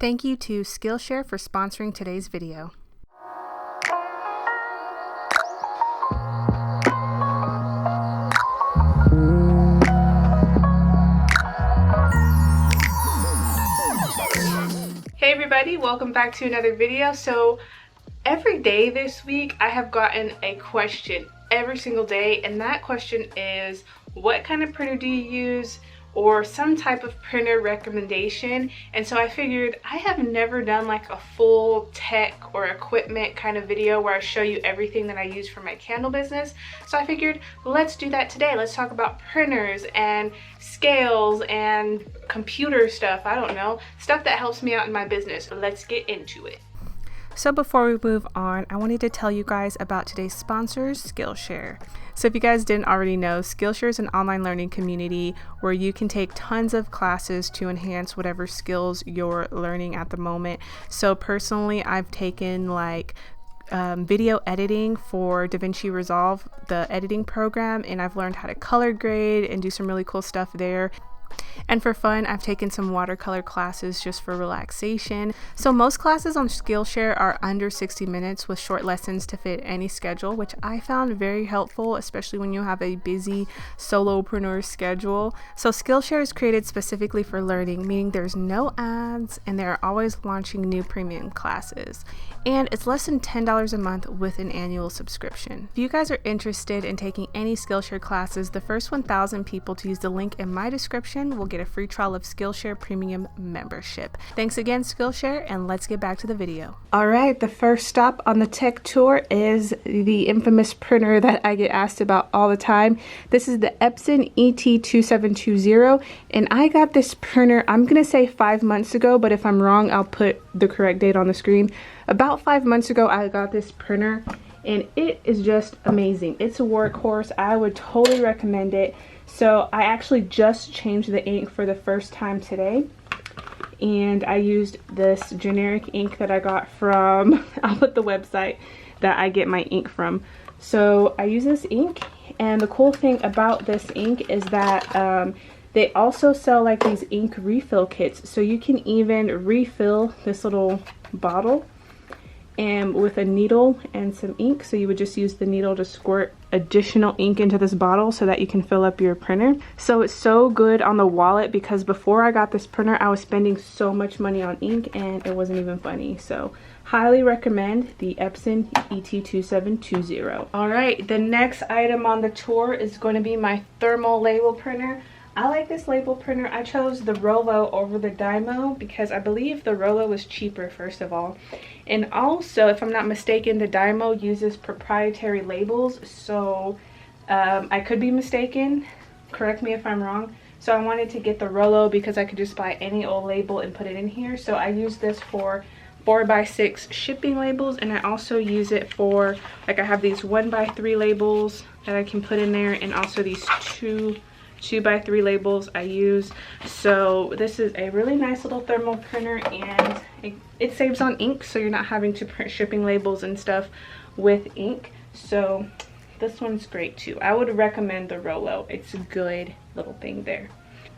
Thank you to Skillshare for sponsoring today's video. Hey everybody, welcome back to another video. So every day this week I have gotten a question every single day, and that question is, what kind of printer do you use, or some type of printer recommendation. And so I figured, I have never done like a full tech or equipment kind of video where I show you everything that I use for my candle business. So I figured, let's do that today. Let's talk about printers and scales and computer stuff. I don't know, stuff that helps me out in my business. Let's get into it. So before we move on, I wanted to tell you guys about today's sponsors, Skillshare. So if you guys didn't already know, Skillshare is an online learning community where you can take tons of classes to enhance whatever skills you're learning at the moment. So personally, I've taken like video editing for DaVinci Resolve, the editing program, and I've learned how to color grade and do some really cool stuff there. And for fun, I've taken some watercolor classes just for relaxation. So most classes on Skillshare are under 60 minutes with short lessons to fit any schedule, which I found very helpful, especially when you have a busy solopreneur schedule. So Skillshare is created specifically for learning, meaning there's no ads and they're always launching new premium classes. And it's less than $10 a month with an annual subscription. If you guys are interested in taking any Skillshare classes, the first 1,000 people to use the link in my description will get a free trial of Skillshare Premium membership. Thanks again, Skillshare, and let's get back to the video. All right, the first stop on the tech tour is the infamous printer that I get asked about all the time. This is the Epson Et2720, and I got this printer, I'm gonna say 5 months ago, but if I'm wrong, I'll put the correct date on the screen. About 5 months ago, I got this printer, and it is just amazing. It's a workhorse. I would totally recommend it. So I actually just changed the ink for the first time today, and I used this generic ink that I got from, I'll put the website that I get my ink from. So I use this ink, and the cool thing about this ink is that they also sell like these ink refill kits. So you can even refill this little bottle and with a needle and some ink. So you would just use the needle to squirt additional ink into this bottle so that you can fill up your printer. So it's so good on the wallet, because before I got this printer I was spending so much money on ink and it wasn't even funny. So highly recommend the Epson Et2720. All right, the next item on the tour is going to be my thermal label printer. I like this label printer. I chose the Rollo over the Dymo because I believe the Rollo was cheaper, first of all. And also, if I'm not mistaken, the Dymo uses proprietary labels. So I could be mistaken. Correct me if I'm wrong. So I wanted to get the Rollo because I could just buy any old label and put it in here. So I use this for 4x6 shipping labels, and I also use it for, like, I have these 1x3 labels that I can put in there, and also these 2x3 labels I use. So this is a really nice little thermal printer, and it saves on ink, so you're not having to print shipping labels and stuff with ink. So this one's great too. I would recommend the Rollo. It's a good little thing there.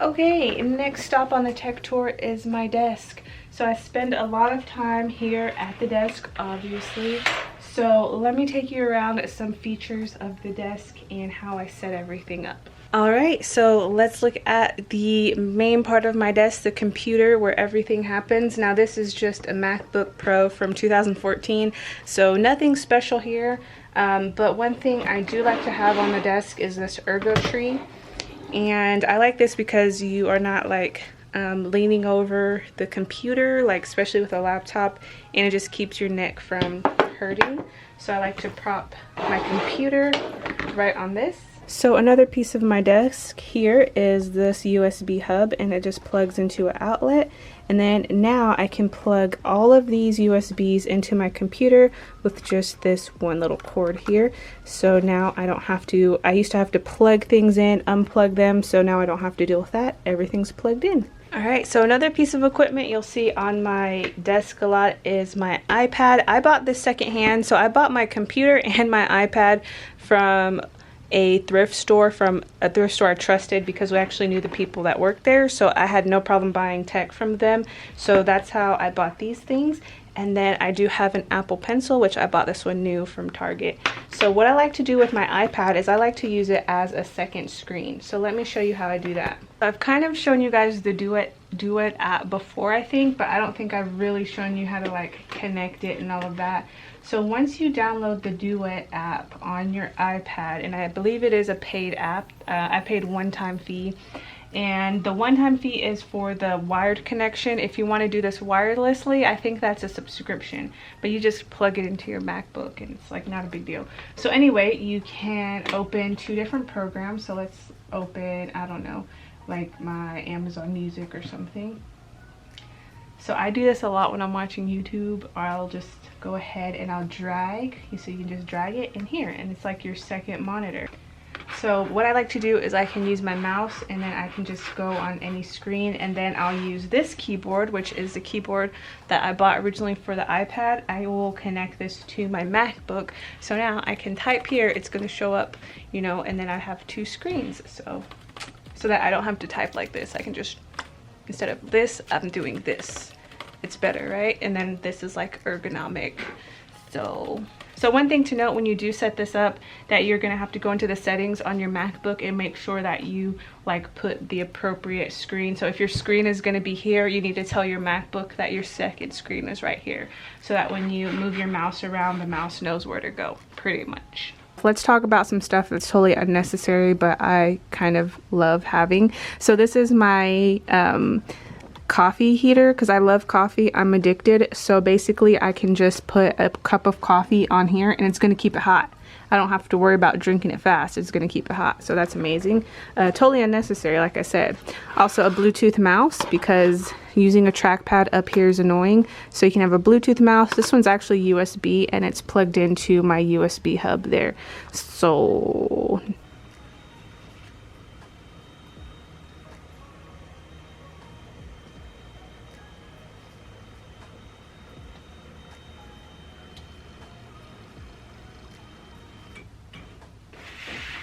Okay, next stop on the tech tour is my desk. So I spend a lot of time here at the desk, obviously. So let me take you around some features of the desk and how I set everything up. Alright, so let's look at the main part of my desk, the computer where everything happens. Now this is just a MacBook Pro from 2014, so nothing special here. But one thing I do like to have on the desk is this ergo tree. And I like this because you are not like leaning over the computer, like especially with a laptop, and it just keeps your neck from hurting. So I like to prop my computer right on this. So another piece of my desk here is this USB hub, and it just plugs into an outlet. And then now I can plug all of these USBs into my computer with just this one little cord here. So now I don't have to, I used to have to plug things in, unplug them, so now I don't have to deal with that. Everything's plugged in. Alright, so another piece of equipment you'll see on my desk a lot is my iPad. I bought this secondhand, so I bought my computer and my iPad from a thrift store I trusted, because we actually knew the people that worked there, so I had no problem buying tech from them. So that's how I bought these things. And then I do have an Apple Pencil, which I bought this one new from Target. So what I like to do with my iPad is I like to use it as a second screen. So let me show you how I do that. I've kind of shown you guys the Do It app before, I think, but I don't think I've really shown you how to like connect it and all of that. So once you download the Do It app on your iPad, and I believe it is a paid app, I paid one-time fee. And the one-time fee is for the wired connection. If you want to do this wirelessly, I think that's a subscription, but you just plug it into your MacBook and it's like not a big deal. So anyway, you can open 2 different programs. So let's open, I don't know, like my Amazon Music or something. So I do this a lot when I'm watching YouTube, or I'll just go ahead and I'll drag, so you can just drag it in here and it's like your second monitor. So what I like to do is I can use my mouse and then I can just go on any screen, and then I'll use this keyboard, which is the keyboard that I bought originally for the iPad. I will connect this to my MacBook. So now I can type here, it's going to show up, you know, and then I have 2 screens. So that I don't have to type like this. I can just, instead of this, I'm doing this. It's better, right? And then this is like ergonomic. So one thing to note when you do set this up, that you're gonna have to go into the settings on your MacBook and make sure that you like put the appropriate screen. So if your screen is gonna be here, you need to tell your MacBook that your second screen is right here, so that when you move your mouse around, the mouse knows where to go, pretty much. Let's talk about some stuff that's totally unnecessary, but I kind of love having. So this is my coffee heater, because I love coffee. I'm addicted. So basically I can just put a cup of coffee on here and it's going to keep it hot. I don't have to worry about drinking it fast. It's going to keep it hot. So that's amazing. Totally unnecessary, like I said. Also a Bluetooth mouse, because using a trackpad up here is annoying. So you can have a Bluetooth mouse. This one's actually USB and it's plugged into my USB hub there. So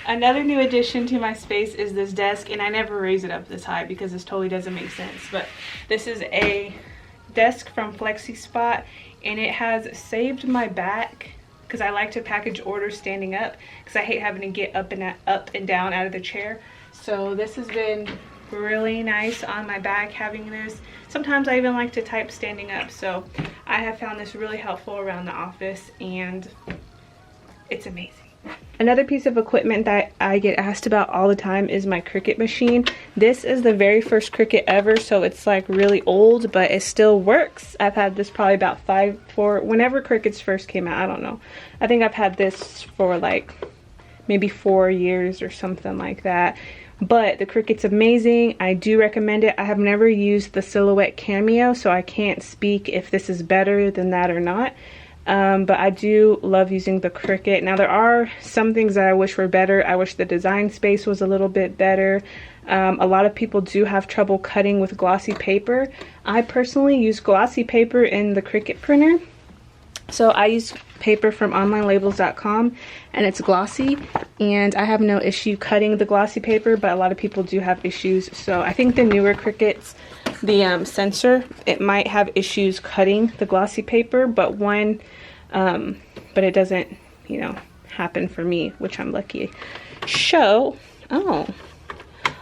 another new addition to my space is this desk, and I never raise it up this high because this totally doesn't make sense, but this is a desk from FlexiSpot, and it has saved my back, because I like to package orders standing up, because I hate having to get up and down out of the chair. So this has been really nice on my back, having this. Sometimes I even like to type standing up, so I have found this really helpful around the office, and it's amazing. Another piece of equipment that I get asked about all the time is my Cricut machine. This is the very first Cricut ever, so it's like really old, but it still works. I've had this probably about whenever Cricuts first came out, I don't know. I think I've had this for like maybe 4 years or something like that. But the Cricut's amazing. I do recommend it. I have never used the Silhouette Cameo, so I can't speak if this is better than that or not. But I do love using the Cricut. Now there are some things that I wish were better. I wish the design space was a little bit better. A lot of people do have trouble cutting with glossy paper. I personally use glossy paper in the Cricut printer. So I use paper from onlinelabels.com, and it's glossy, and I have no issue cutting the glossy paper, but a lot of people do have issues. So I think the newer Cricuts, the sensor, it might have issues cutting the glossy paper, but but it doesn't, you know, happen for me, which I'm lucky. So, oh,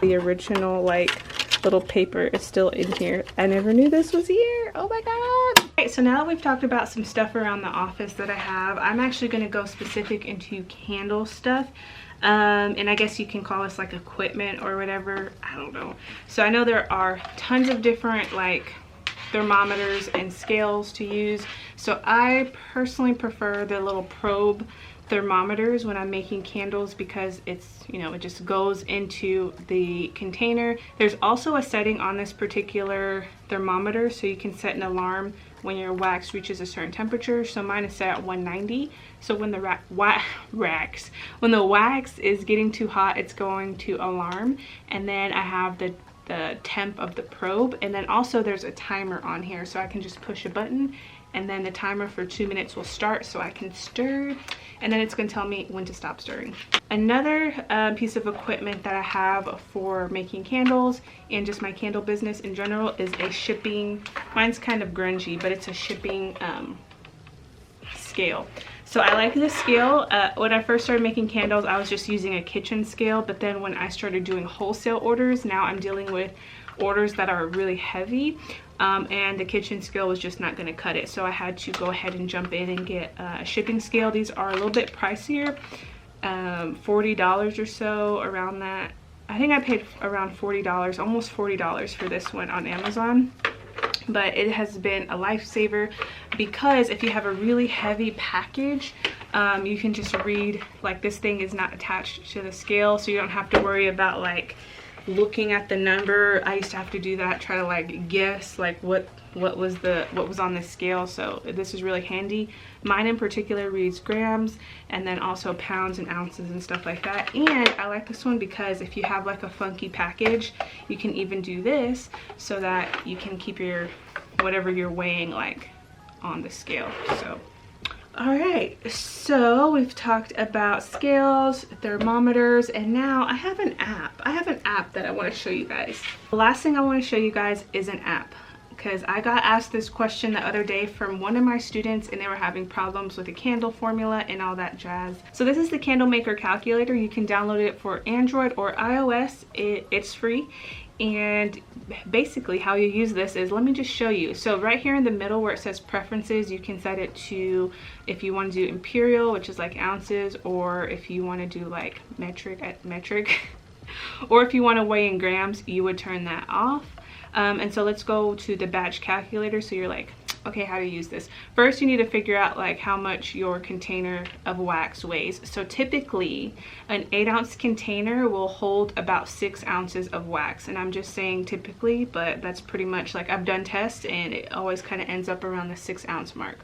the original like little paper is still in here. I never knew this was here. Oh my god. Okay, so now that we've talked about some stuff around the office that I have, I'm actually going to go specific into candle stuff. And I guess you can call this like equipment or whatever, I don't know. So I know there are tons of different like thermometers and scales to use. So I personally prefer the little probe thermometers when I'm making candles, because it's, you know, it just goes into the container. There's also a setting on this particular thermometer, so you can set an alarm when your wax reaches a certain temperature. So mine is set at 190. So when the wax is getting too hot, it's going to alarm. And then I have the the temp of the probe. And then also there's a timer on here, so I can just push a button and then the timer for 2 minutes will start, so I can stir, and then it's going to tell me when to stop stirring. Another piece of equipment that I have for making candles and just my candle business in general is a shipping, mine's kind of grungy, but it's a shipping scale. So I like this scale. When I first started making candles, I was just using a kitchen scale, but then when I started doing wholesale orders, now I'm dealing with orders that are really heavy, and the kitchen scale was just not going to cut it, so I had to go ahead and jump in and get a shipping scale. These are a little bit pricier, $40 or so, around that. I think I paid around $40, almost $40 for this one on Amazon. But it has been a lifesaver, because if you have a really heavy package, you can just read, like, this thing is not attached to the scale, so you don't have to worry about like looking at the number. I used to have to do that, try to like guess like what was on this scale. So this is really handy. Mine in particular reads grams and then also pounds and ounces and stuff like that. And I like this one because if you have like a funky package, you can even do this so that you can keep your whatever you're weighing like on the scale. So all right, so we've talked about scales, thermometers, and now I have an app. That I want to show you guys. The last thing I want to show you guys is an app, because I got asked this question the other day from one of my students, and they were having problems with the candle formula and all that jazz. So this is the Candlemaker Calculator. You can download it for Android or iOS. It's free. And basically how you use this is, let me just show you. So right here in the middle where it says preferences, you can set it to if you want to do imperial, which is like ounces, or if you want to do like metric or if you want to weigh in grams, you would turn that off. And so let's go to the batch calculator. So you're like, okay, how to use this? First, you need to figure out like how much your container of wax weighs. So typically an 8-ounce container will hold about 6 ounces of wax, and I'm just saying typically, but that's pretty much, like, I've done tests and it always kind of ends up around the 6-ounce mark.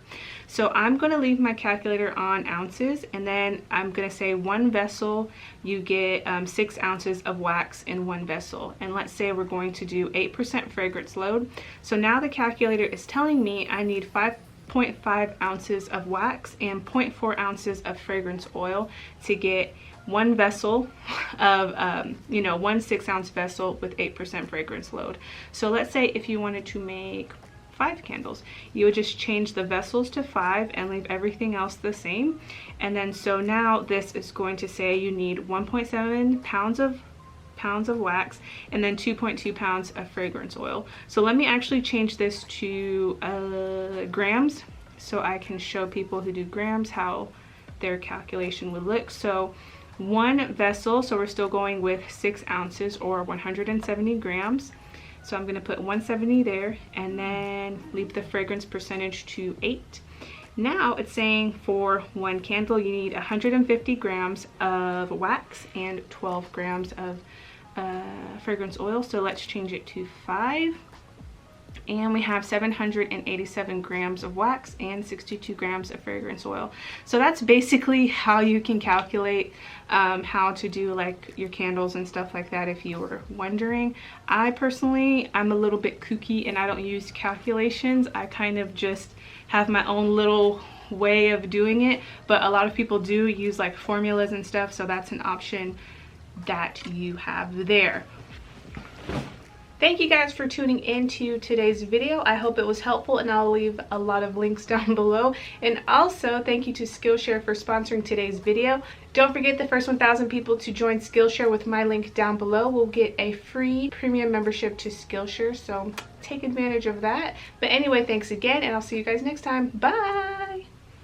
So I'm going to leave my calculator on ounces, and then I'm going to say 1 vessel, you get 6 ounces of wax in 1 vessel. And let's say we're going to do 8% fragrance load. So now the calculator is telling me I need 5.5 ounces of wax and 0.4 ounces of fragrance oil to get 1 vessel of, 1 6-ounce vessel with 8% fragrance load. So let's say if you wanted to make 5 candles, you would just change the vessels to 5 and leave everything else the same. And then so now this is going to say you need 1.7 pounds of wax and then 2.2 pounds of fragrance oil. So let me actually change this to grams so I can show people who do grams how their calculation would look. So 1 vessel, so we're still going with 6 ounces or 170 grams. So I'm going to put 170 there and then leave the fragrance percentage to 8. Now it's saying for 1 candle you need 150 grams of wax and 12 grams of fragrance oil. So let's change it to 5. And we have 787 grams of wax and 62 grams of fragrance oil. So that's basically how you can calculate how to do like your candles and stuff like that, if you were wondering. I personally, I'm a little bit kooky and I don't use calculations. I kind of just have my own little way of doing it, but a lot of people do use like formulas and stuff, so that's an option that you have there. Thank you guys for tuning into today's video. I hope it was helpful, and I'll leave a lot of links down below. And also thank you to Skillshare for sponsoring today's video. Don't forget, the first 1,000 people to join Skillshare with my link down below will get a free premium membership to Skillshare, so take advantage of that. But anyway, thanks again, and I'll see you guys next time. Bye!